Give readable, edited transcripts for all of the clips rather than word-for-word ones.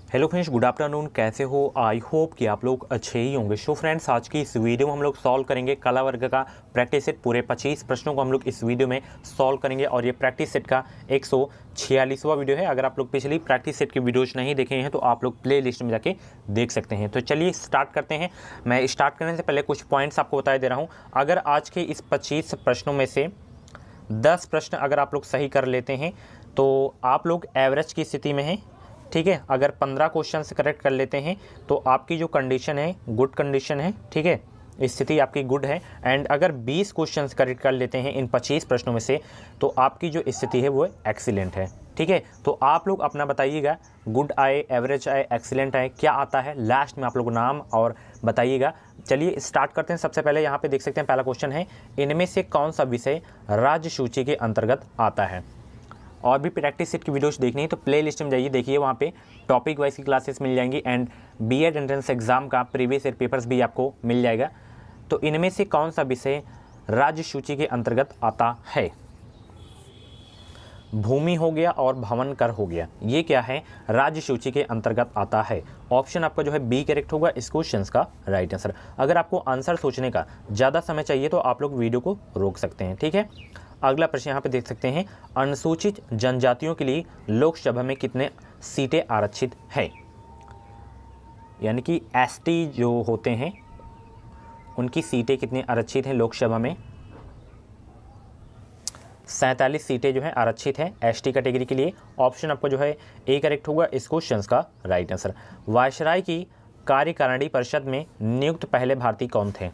Hello friends, good afternoon. कैसे हो? I hope कि आप लोग अच्छे ही होंगे। सो फ्रेंड्स, आज की इस वीडियो में हम लोग सॉल्व करेंगे कला वर्ग का प्रैक्टिस सेट। पूरे 25 प्रश्नों को हम लोग इस वीडियो में सॉल्व करेंगे और ये प्रैक्टिस सेट का 146वां वीडियो है। अगर आप लोग पिछली प्रैक्टिस सेट की वीडियोज नहीं देखे हैं तो आप लोग प्ले लिस्ट में जाके देख सकते हैं। तो चलिए स्टार्ट करते हैं। मैं स्टार्ट करने से पहले कुछ पॉइंट्स आपको बता दे रहा हूँ। अगर आज के इस 25 प्रश्नों में से 10 प्रश्न अगर आप लोग सही कर लेते हैं तो आप लोग एवरेज की स्थिति में हैं, ठीक है। अगर 15 क्वेश्चन से करेक्ट कर लेते हैं तो आपकी जो कंडीशन है गुड कंडीशन है, ठीक है, स्थिति आपकी गुड है। एंड अगर 20 क्वेश्चन करेक्ट कर लेते हैं इन 25 प्रश्नों में से तो आपकी जो स्थिति है वो एक्सीलेंट है, ठीक है। तो आप लोग अपना बताइएगा, गुड आए, एवरेज आए, एक्सीलेंट आए, क्या आता है। लास्ट में आप लोग नाम और बताइएगा। चलिए स्टार्ट करते हैं। सबसे पहले यहाँ पे देख सकते हैं, पहला क्वेश्चन है, इनमें से कौन सा विषय राज्य सूची के अंतर्गत आता है। और भी प्रैक्टिस सेट की वीडियोस देखनी है तो प्ले लिस्ट में जाइए, देखिए वहाँ पे टॉपिक वाइज की क्लासेस मिल जाएंगी एंड बीएड एंट्रेंस एग्जाम का प्रीवियस ईयर पेपर्स भी आपको मिल जाएगा। तो इनमें से कौन सा विषय राज्य सूची के अंतर्गत आता है। भूमि हो गया और भवन कर हो गया, ये क्या है, राज्य सूची के अंतर्गत आता है। ऑप्शन आपका जो है बी करेक्ट होगा इस क्वेश्चन का राइट आंसर। अगर आपको आंसर सोचने का ज़्यादा समय चाहिए तो आप लोग वीडियो को रोक सकते हैं, ठीक है। अगला प्रश्न यहाँ पे देख सकते हैं, अनुसूचित जनजातियों के लिए लोकसभा में कितने सीटें आरक्षित है। यानी कि एसटी जो होते हैं उनकी सीटें कितनी आरक्षित हैं लोकसभा में। 47 सीटें जो है आरक्षित है एसटी कैटेगरी के लिए। ऑप्शन आपको जो है ए करेक्ट होगा इस क्वेश्चन का राइट आंसर। वायसराय की कार्यकारिणी परिषद में नियुक्त पहले भारतीय कौन थे।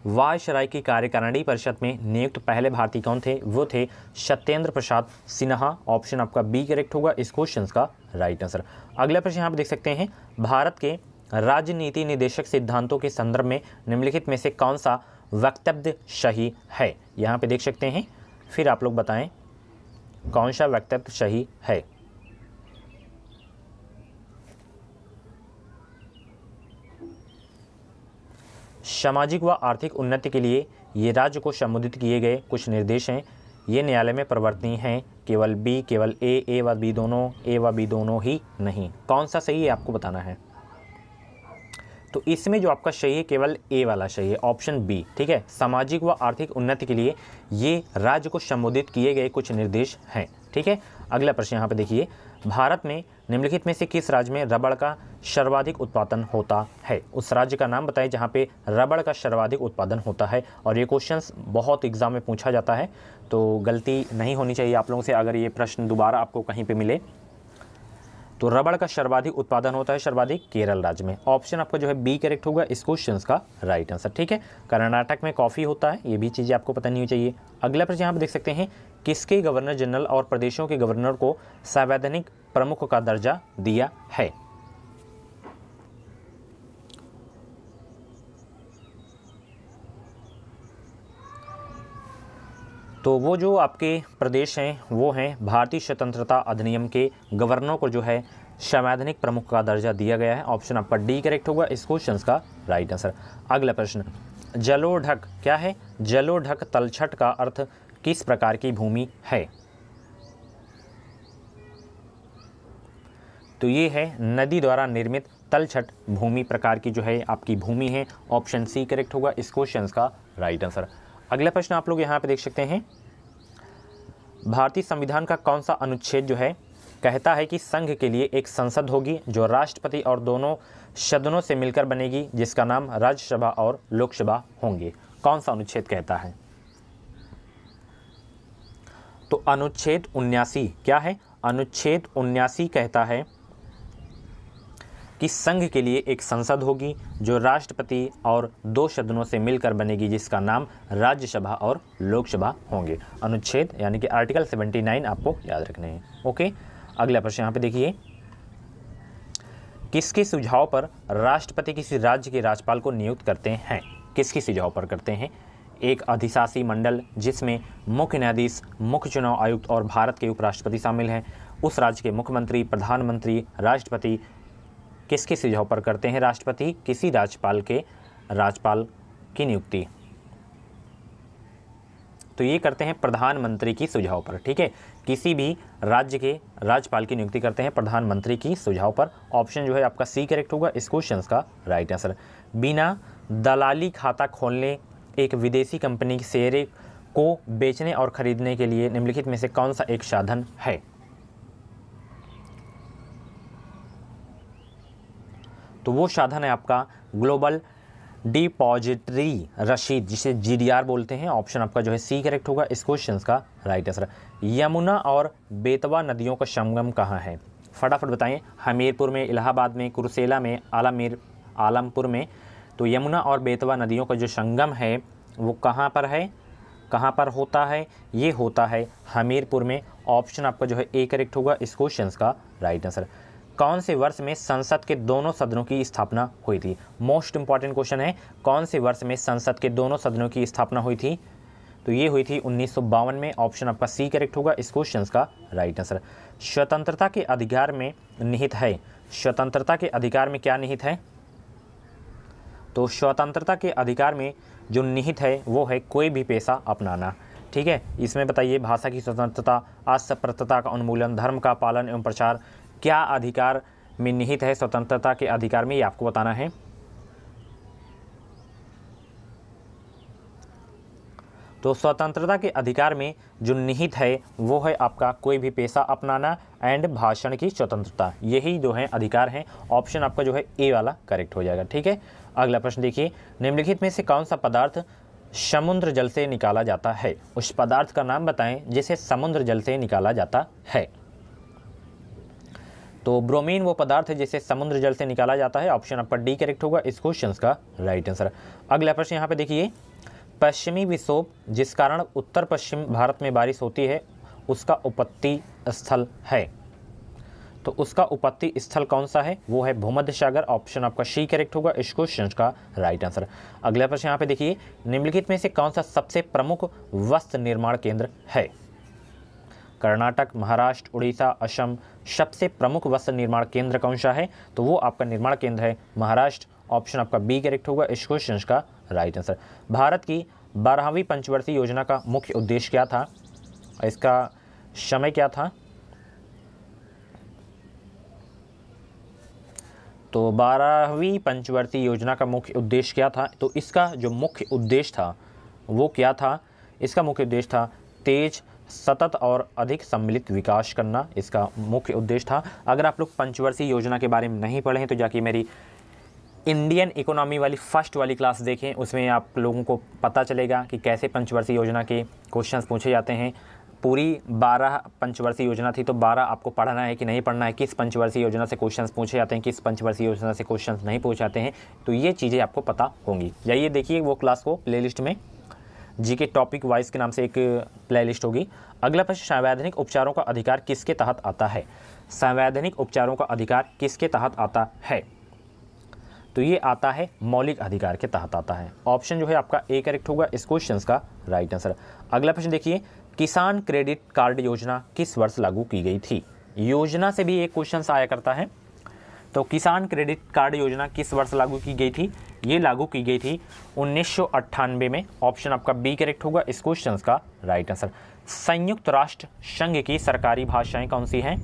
वायसराय की कार्यकारिणी परिषद में नियुक्त पहले भारतीय कौन थे, वो थे सत्येंद्र प्रसाद सिन्हा। ऑप्शन आपका बी करेक्ट होगा इस क्वेश्चन का राइट आंसर। अगला प्रश्न यहाँ पे देख सकते हैं, भारत के राजनीति निर्देशक सिद्धांतों के संदर्भ में निम्नलिखित में से कौन सा वक्तव्य सही है। यहाँ पे देख सकते हैं, फिर आप लोग बताएं कौन सा वक्तव्य सही है। सामाजिक व आर्थिक उन्नति के लिए ये राज्य को संबोधित किए गए कुछ निर्देश हैं, ये न्यायालय में परिवर्तनीय हैं। केवल बी, केवल ए व बी दोनों, ए व बी दोनों ही नहीं। कौन सा सही है आपको बताना है। तो इसमें जो आपका सही है केवल ए वाला सही है, ऑप्शन बी, ठीक है। सामाजिक व आर्थिक उन्नति के लिए ये राज्य को संबोधित किए गए कुछ निर्देश हैं, ठीक है। अगला प्रश्न यहाँ पे देखिए, भारत में निम्नलिखित में से किस राज्य में रबड़ का सर्वाधिक उत्पादन होता है। उस राज्य का नाम बताएं जहाँ पे रबड़ का सर्वाधिक उत्पादन होता है। और ये क्वेश्चंस बहुत एग्जाम में पूछा जाता है तो गलती नहीं होनी चाहिए आप लोगों से। अगर ये प्रश्न दोबारा आपको कहीं पे मिले तो रबड़ का सर्वाधिक उत्पादन होता है सर्वाधिक केरल राज्य में। ऑप्शन आपका जो है बी करेक्ट होगा इस क्वेश्चन का राइट आंसर, ठीक है। कर्नाटक में कॉफ़ी होता है, ये भी चीज़ें आपको पता नहीं चाहिए। अगला प्रश्न यहाँ पे देख सकते हैं, किसके गवर्नर जनरल और प्रदेशों के गवर्नर को संवैधानिक प्रमुख का दर्जा दिया है। तो वो जो आपके प्रदेश हैं वो हैं भारतीय स्वतंत्रता अधिनियम के गवर्नरों को जो है संवैधानिक प्रमुख का दर्जा दिया गया है। ऑप्शन आपका डी करेक्ट होगा इस क्वेश्चन का राइट आंसर। अगला प्रश्न, जलोढ़क क्या है। जलोढ़क तलछट का अर्थ किस प्रकार की भूमि है। तो ये है नदी द्वारा निर्मित तलछट भूमि प्रकार की जो है आपकी भूमि है। ऑप्शन सी करेक्ट होगा इस क्वेश्चन का राइट आंसर। अगला प्रश्न आप लोग यहाँ पे देख सकते हैं, भारतीय संविधान का कौन सा अनुच्छेद जो है कहता है कि संघ के लिए एक संसद होगी जो राष्ट्रपति और दोनों सदनों से मिलकर बनेगी, जिसका नाम राज्यसभा और लोकसभा होंगे। कौन सा अनुच्छेद कहता है। तो अनुच्छेद 79 क्या है, अनुच्छेद 79 कहता है कि संघ के लिए एक संसद होगी जो राष्ट्रपति और 2 सदनों से मिलकर बनेगी, जिसका नाम राज्यसभा और लोकसभा होंगे। अनुच्छेद यानी कि आर्टिकल 79 आपको याद रखने हैं, ओके। अगला प्रश्न यहाँ पे देखिए, किसके सुझाव पर राष्ट्रपति किसी राज्य के राज्यपाल को नियुक्त करते हैं। किसके सुझाव पर करते हैं। एक अधिशासी मंडल जिसमें मुख्य न्यायाधीश, मुख्य चुनाव आयुक्त और भारत के उपराष्ट्रपति शामिल हैं। उस राज्य के मुख्यमंत्री, प्रधानमंत्री, राष्ट्रपति किसके सुझाव पर करते हैं राष्ट्रपति किसी राज्यपाल की नियुक्ति। तो ये करते हैं प्रधानमंत्री की सुझाव पर, ठीक है। किसी भी राज्य के राज्यपाल की नियुक्ति करते हैं प्रधानमंत्री की सुझाव पर। ऑप्शन जो है आपका सी करेक्ट होगा इस क्वेश्चन का राइट आंसर। बिना दलाली खाता खोलने एक विदेशी कंपनी के शेयर को बेचने और खरीदने के लिए निम्नलिखित में से कौन सा एक साधन है? तो वो साधन है आपका ग्लोबल डिपॉजिटरी रसीद, जिसे GDR बोलते हैं। ऑप्शन आपका जो है सी करेक्ट होगा इस क्वेश्चन का राइट आंसर। यमुना और बेतवा नदियों का संगम कहाँ है? फटाफट बताएं। हमीरपुर में, इलाहाबाद में, कुरुसेला में, आलमपुर में। तो यमुना और बेतवा नदियों का जो संगम है वो कहाँ पर है, कहाँ पर होता है? ये होता है हमीरपुर में। ऑप्शन आपका जो है ए करेक्ट होगा इस क्वेश्चन का राइट आंसर। कौन से वर्ष में संसद के दोनों सदनों की स्थापना हुई थी? मोस्ट इंपॉर्टेंट क्वेश्चन है, कौन से वर्ष में संसद के दोनों सदनों की स्थापना हुई थी? तो ये हुई थी 1952 में। ऑप्शन आपका सी करेक्ट होगा इस क्वेश्चन का राइट आंसर। स्वतंत्रता के अधिकार में निहित है, स्वतंत्रता के अधिकार में क्या निहित है? तो स्वतंत्रता के अधिकार में जो निहित है वो है कोई भी पेशा अपनाना, ठीक है। इसमें बताइए भाषा की स्वतंत्रता, अस्पृश्यता का उन्मूलन, धर्म का पालन एवं प्रचार, क्या अधिकार में निहित है स्वतंत्रता के अधिकार में, ये आपको बताना है। तो स्वतंत्रता के अधिकार में जो निहित है वो है आपका कोई भी पेशा अपनाना एंड भाषण की स्वतंत्रता, यही जो है अधिकार हैं। ऑप्शन आपका जो है ए वाला करेक्ट हो जाएगा, ठीक है। अगला प्रश्न देखिए, निम्नलिखित में से कौन सा पदार्थ समुद्र जल से निकाला जाता है? उस पदार्थ का नाम बताएं जिसे समुद्र जल से निकाला जाता है। तो ब्रोमीन वो पदार्थ है जिसे समुद्र जल से निकाला जाता है। ऑप्शन आपका डी करेक्ट होगा इस क्वेश्चन का राइट आंसर। अगला प्रश्न यहाँ पे देखिए, पश्चिमी विक्षोभ जिस कारण उत्तर पश्चिम भारत में बारिश होती है उसका उत्पत्ति स्थल है। तो उसका उत्पत्ति स्थल कौन सा है? वो है भूमध्य सागर। ऑप्शन आपका सी करेक्ट होगा इस क्वेश्चन का राइट आंसर। अगला प्रश्न यहाँ पे देखिए, निम्नलिखित में से कौन सा सबसे प्रमुख वस्त्र निर्माण केंद्र है? कर्नाटक, महाराष्ट्र, उड़ीसा, असम, सबसे प्रमुख वस्त्र निर्माण केंद्र कौन सा है? तो वो आपका निर्माण केंद्र है महाराष्ट्र। ऑप्शन आपका बी करेक्ट होगा इस क्वेश्चन का राइट आंसर। भारत की 12वीं पंचवर्षीय योजना का मुख्य उद्देश्य क्या था? इसका समय क्या था? तो 12वीं पंचवर्षीय योजना का मुख्य उद्देश्य क्या था? तो इसका जो मुख्य उद्देश्य था वो क्या था? इसका मुख्य उद्देश्य था तेज, सतत और अधिक सम्मिलित विकास करना, इसका मुख्य उद्देश्य था। अगर आप लोग पंचवर्षीय योजना के बारे में नहीं पढ़े हैं तो जाके मेरी इंडियन इकोनॉमी वाली फर्स्ट वाली क्लास देखें, उसमें आप लोगों को पता चलेगा कि कैसे पंचवर्षीय योजना के क्वेश्चंस पूछे जाते हैं। पूरी 12 पंचवर्षीय योजना थी तो 12 आपको पढ़ना है कि नहीं पढ़ना है, किस पंचवर्षीय योजना से क्वेश्चंस पूछे जाते हैं, किस पंचवर्षीय योजना से क्वेश्चंस नहीं पूछे जाते हैं, तो ये चीज़ें आपको पता होंगी। जाइए देखिए वो क्लास को प्लेलिस्ट में, जीके टॉपिक वाइज के नाम से एक प्लेलिस्ट होगी। अगला प्रश्न, संवैधानिक उपचारों का अधिकार किसके तहत आता है? संवैधानिक उपचारों का अधिकार किसके तहत आता है? तो ये आता है मौलिक अधिकार के तहत आता है। ऑप्शन जो है आपका ए करेक्ट होगा इस क्वेश्चन का राइट आंसर। अगला प्रश्न देखिए, किसान क्रेडिट कार्ड योजना किस वर्ष लागू की गई थी? योजना से भी एक क्वेश्चन आया करता है। तो किसान क्रेडिट कार्ड योजना किस वर्ष लागू की गई थी? ये लागू की गई थी 1998 में। ऑप्शन आपका बी करेक्ट होगा इस क्वेश्चन का राइट आंसर। संयुक्त राष्ट्र संघ की सरकारी भाषाएं कौन सी हैं?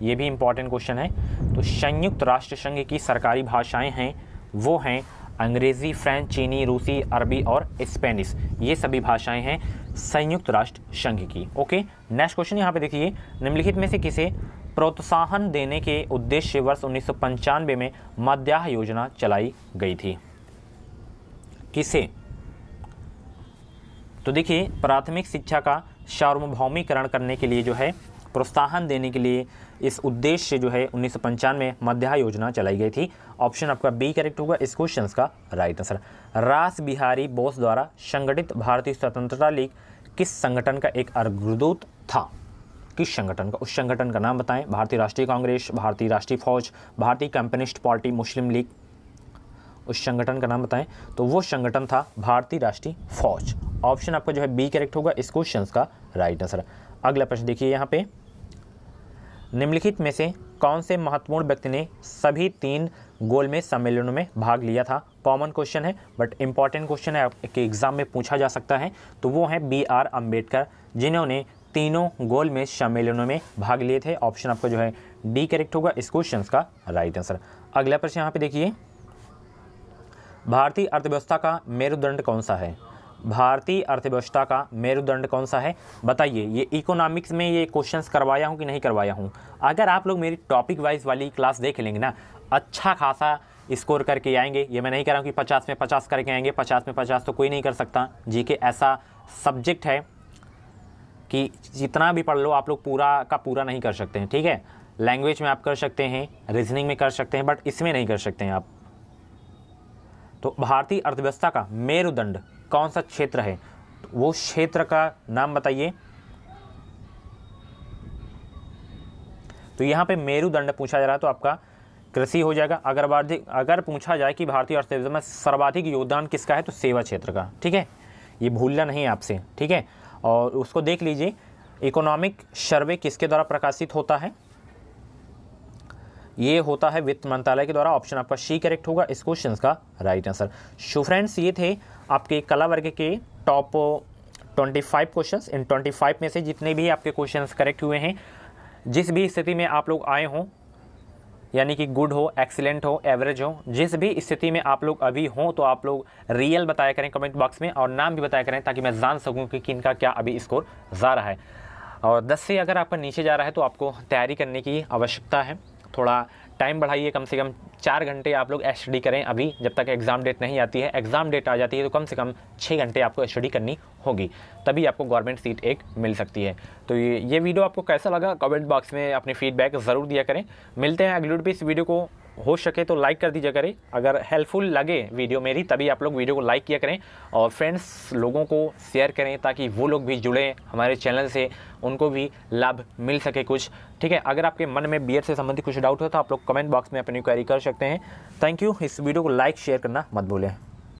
ये भी इंपॉर्टेंट क्वेश्चन है। तो संयुक्त राष्ट्र संघ की सरकारी भाषाएं हैं वो हैं अंग्रेज़ी, फ्रेंच, चीनी, रूसी, अरबी और स्पेनिश। ये सभी भाषाएं हैं संयुक्त राष्ट्र संघ की। ओके, नेक्स्ट क्वेश्चन यहाँ पे देखिए, निम्नलिखित में से किसे प्रोत्साहन देने के उद्देश्य से वर्ष 1995 में मध्याह्न योजना चलाई गई थी? किसे? तो देखिए, प्राथमिक शिक्षा का सार्वभौमिकरण करने के लिए जो है प्रोत्साहन देने के लिए इस उद्देश्य से जो है 1995 में मध्याह्न योजना चलाई गई थी। ऑप्शन आपका बी करेक्ट होगा इस क्वेश्चन का राइट आंसर। रास बिहारी बोस द्वारा संगठित भारतीय स्वतंत्रता लीग किस संगठन का एक अग्रदूत था? किस संगठन का? उस संगठन का नाम बताएं। भारतीय राष्ट्रीय कांग्रेस, भारतीय राष्ट्रीय फौज, भारतीय कम्युनिस्ट पार्टी, मुस्लिम लीग। उस संगठन का नाम बताएं। तो वो संगठन था भारतीय राष्ट्रीय फौज। ऑप्शन आपका जो है बी करेक्ट होगा इस क्वेश्चन का राइट आंसर। अगला प्रश्न देखिए यहाँ पे, निम्नलिखित में से कौन से महत्वपूर्ण व्यक्ति ने सभी 3 गोलमेज सम्मेलनों में भाग लिया था? कॉमन क्वेश्चन है बट इंपॉर्टेंट क्वेश्चन है, आपके एग्जाम में पूछा जा सकता है। तो वो है BR अम्बेडकर, जिन्होंने तीनों गोलमेज सम्मेलनों में भाग लिए थे। ऑप्शन आपका जो है डी करेक्ट होगा इस क्वेश्चन का राइट आंसर। अगला प्रश्न यहाँ पे देखिए, भारतीय अर्थव्यवस्था का मेरुदंड कौन सा है? भारतीय अर्थव्यवस्था का मेरुदंड कौन सा है बताइए। ये इकोनॉमिक्स में ये क्वेश्चंस करवाया हूँ कि नहीं करवाया हूँ? अगर आप लोग मेरी टॉपिक वाइज वाली क्लास देख लेंगे ना, अच्छा खासा स्कोर करके आएंगे। ये मैं नहीं कह रहा हूँ कि 50 में 50 करके आएंगे, 50 में 50 तो कोई नहीं कर सकता। जीके ऐसा सब्जेक्ट है कि जितना भी पढ़ लो आप लोग पूरा का पूरा नहीं कर सकते हैं, ठीक है। लैंग्वेज में आप कर सकते हैं, रीजनिंग में कर सकते हैं, बट इसमें नहीं कर सकते हैं आप। तो भारतीय अर्थव्यवस्था का मेरुदंड कौन सा क्षेत्र है? तो वो क्षेत्र का नाम बताइए। तो यहाँ पे मेरुदंड पूछा जा रहा है तो आपका कृषि हो जाएगा। अगर पूछा जाए कि भारतीय अर्थव्यवस्था में सर्वाधिक योगदान किसका है, तो सेवा क्षेत्र का, ठीक है। ये भूलना नहीं है आपसे, ठीक है। और उसको देख लीजिए, इकोनॉमिक सर्वे किसके द्वारा प्रकाशित होता है? ये होता है वित्त मंत्रालय के द्वारा। ऑप्शन आपका सी करेक्ट होगा इस क्वेश्चन का राइट आंसर। सो फ्रेंड्स, ये थे आपके कला वर्ग के टॉप 25 क्वेश्चंस। इन 25 में से जितने भी आपके क्वेश्चंस करेक्ट हुए हैं, जिस भी स्थिति में आप लोग आए हों, यानी कि गुड हो, एक्सीलेंट हो, एवरेज हो, जिस भी स्थिति में आप लोग अभी हों, तो आप लोग रियल बताया करें कमेंट बॉक्स में, और नाम भी बताया करें ताकि मैं जान सकूं कि किनका क्या अभी स्कोर जा रहा है। और 10 से अगर आपका नीचे जा रहा है तो आपको तैयारी करने की आवश्यकता है। थोड़ा टाइम बढ़ाइए, कम से कम 4 घंटे आप लोग स्टडी करें अभी, जब तक एग्ज़ाम डेट नहीं आती है। एग्ज़ाम डेट आ जाती है तो कम से कम 6 घंटे आपको स्टडी करनी होगी, तभी आपको गवर्नमेंट सीट एक मिल सकती है। तो ये वीडियो आपको कैसा लगा कमेंट बॉक्स में अपने फीडबैक ज़रूर दिया करें। मिलते हैं अगले वीडियो पे। इस वीडियो को हो सके तो लाइक कर दीजिए करें, अगर हेल्पफुल लगे वीडियो मेरी तभी आप लोग वीडियो को लाइक किया करें, और फ्रेंड्स लोगों को शेयर करें ताकि वो लोग भी जुड़ें हमारे चैनल से, उनको भी लाभ मिल सके कुछ, ठीक है। अगर आपके मन में बीएड से संबंधित कुछ डाउट हो तो आप लोग कमेंट बॉक्स में अपनी क्वेरी कर सकते हैं। Thank you. इस वीडियो को लाइक शेयर करना मत भूलें।